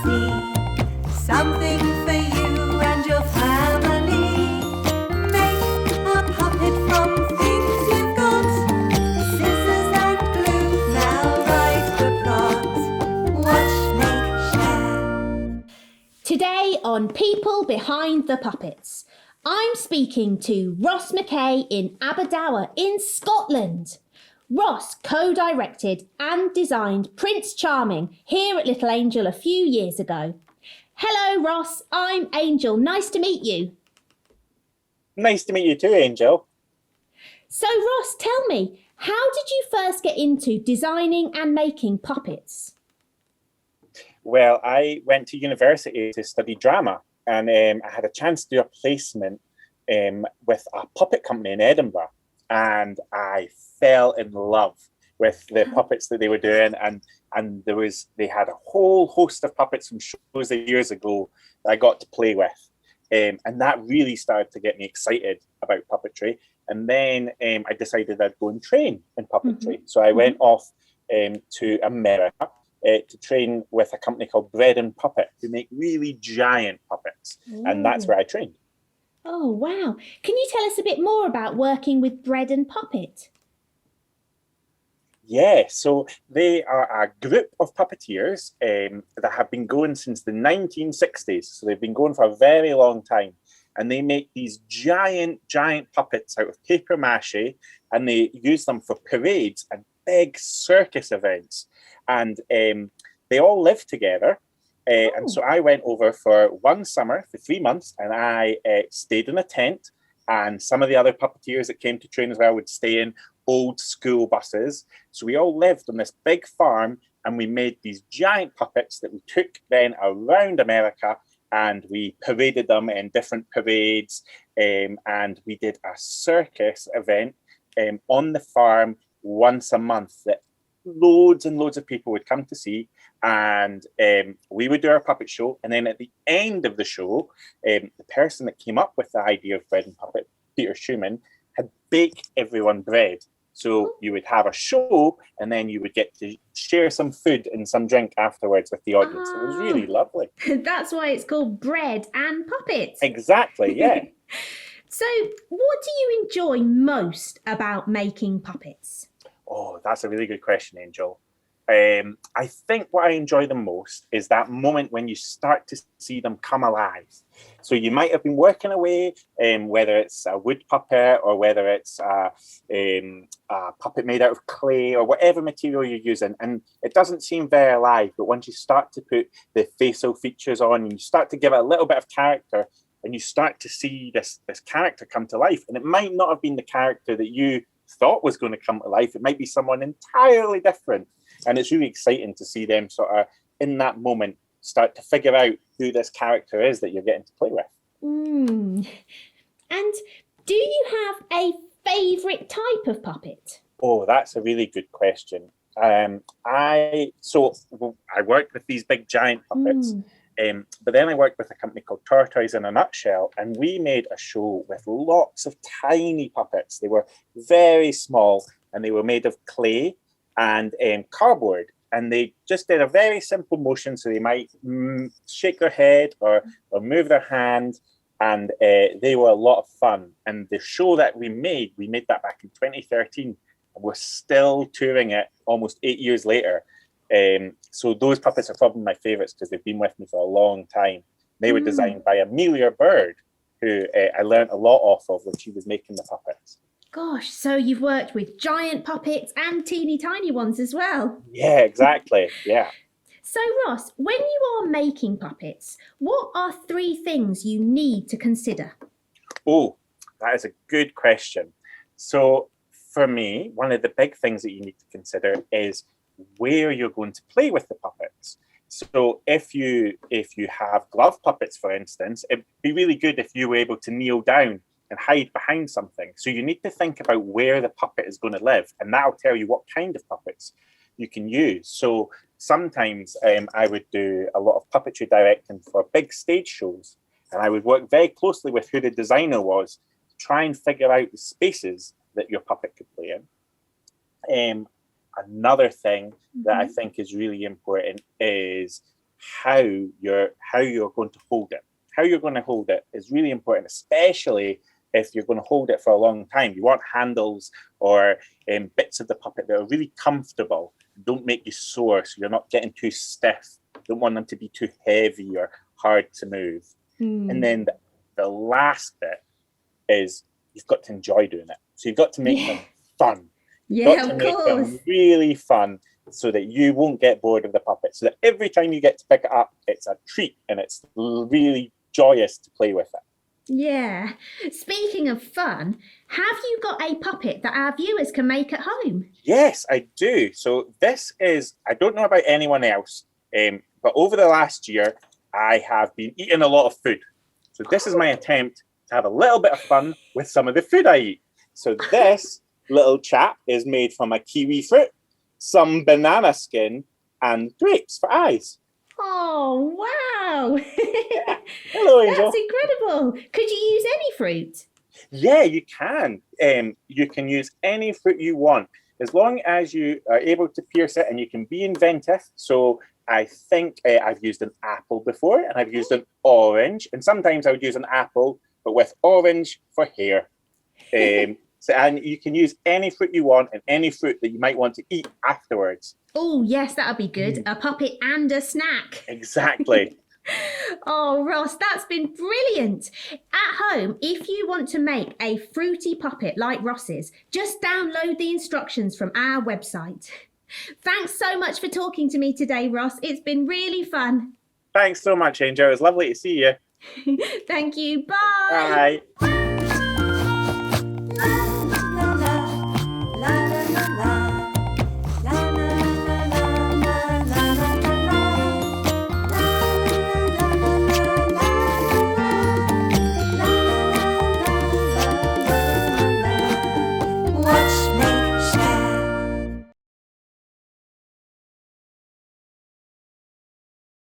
see. Something for you and your family. Make a puppet from things you've got. Scissors and glue, now write the plot. Watch, make, share. Today on People Behind the Puppets, I'm speaking to Ross MacKay in Aberdour in Scotland. Ross co-directed and designed Prince Charming here at Little Angel a few years ago. Hello Ross, I'm Angel. Nice to meet you. Nice to meet you too, Angel. So Ross, tell me, how did you first get into designing and making puppets? Well, I went to university to study drama, and I had a chance to do a placement with a puppet company in Edinburgh, and I fell in love with the puppets that they were doing, and they had a whole host of puppets from shows years ago that I got to play with, and that really started to get me excited about puppetry. And then I decided I'd go and train in puppetry. So I went off to America to train with a company called Bread and Puppet, who make really giant puppets. And that's where I trained. Oh, wow. Can you tell us a bit more about working with Bread and Puppet? Yeah, so they are a group of puppeteers that have been going since the 1960s. So they've been going for a very long time. And they make these giant puppets out of paper mache, and they use them for parades and big circus events. And they all live together. And so I went over for one summer for 3 months, and I stayed in a tent. And some of the other puppeteers that came to train as well would stay in old school buses. So we all lived on this big farm, and we made these giant puppets that we took then around America, and we paraded them in different parades. And we did a circus event on the farm once a month that loads and loads of people would come to see, and we would do our puppet show. And then at the end of the show, the person that came up with the idea of Bread and Puppet, Peter Schumann, had baked everyone bread. So you would have a show, and then you would get to share some food and some drink afterwards with the audience. It was really lovely. That's why it's called Bread and Puppet. Exactly, yeah. So what do you enjoy most about making puppets? Oh, that's a really good question, Angel. I think what I enjoy the most is that moment when you start to see them come alive. So you might have been working away, whether it's a wood puppet or whether it's a puppet made out of clay or whatever material you're using, and it doesn't seem very alive. But once you start to put the facial features on, and you start to give it a little bit of character, and you start to see this character come to life, and it might not have been the character that you thought was going to come to life. It might be someone entirely different. And it's really exciting to see them sort of in that moment start to figure out who this character is that you're getting to play with. And do you have a favourite type of puppet? Oh, that's a really good question. I worked with these big giant puppets, but then I worked with a company called Tortoise in a Nutshell, and we made a show with lots of tiny puppets. They were very small, and they were made of clay and cardboard, and they just did a very simple motion. So they might shake their head or move their hand, and they were a lot of fun. And the show that we made that back in 2013, and we're still touring it almost 8 years later. So those puppets are probably my favorites because they've been with me for a long time. They were designed by Amelia Bird, who I learned a lot off of when she was making the puppets. Gosh, so you've worked with giant puppets and teeny tiny ones as well. Yeah, exactly. Yeah. So Ross, when you are making puppets, what are 3 things you need to consider? Oh, that is a good question. So for me, one of the big things that you need to consider is where you're going to play with the puppets. So if you have glove puppets, for instance, it'd be really good if you were able to kneel down and hide behind something. So you need to think about where the puppet is going to live, and that'll tell you what kind of puppets you can use. So sometimes I would do a lot of puppetry directing for big stage shows, and I would work very closely with who the designer was to try and figure out the spaces that your puppet could play in. Another thing that I think is really important is how you're going to hold it. How you're going to hold it is really important, especially if you're going to hold it for a long time. You want handles or bits of the puppet that are really comfortable, don't make you sore, so you're not getting too stiff. Don't want them to be too heavy or hard to move. And then the last bit is you've got to enjoy doing it. So you've got to make them fun. You've got to make them really fun so that you won't get bored of the puppet. So that every time you get to pick it up, it's a treat and it's really joyous to play with it. Yeah. Speaking of fun, have you got a puppet that our viewers can make at home? Yes, I do. So this is, I don't know about anyone else, but over the last year, I have been eating a lot of food. So this is my attempt to have a little bit of fun with some of the food I eat. So this little chap is made from a kiwi fruit, some banana skin, and grapes for eyes. Oh, wow. Hello, Angel. That's incredible. Could you use any fruit? Yeah, you can. You can use any fruit you want, as long as you are able to pierce it and you can be inventive. So I think I've used an apple before, and I've used an orange, and sometimes I would use an apple, but with orange for hair. And you can use any fruit you want and any fruit that you might want to eat afterwards. Oh, yes, that would be good. A puppet and a snack. Exactly. Oh, Ross, that's been brilliant. At home, if you want to make a fruity puppet like Ross's, just download the instructions from our website. Thanks so much for talking to me today, Ross. It's been really fun. Thanks so much, Angel. It was lovely to see you. Thank you. Bye. Bye.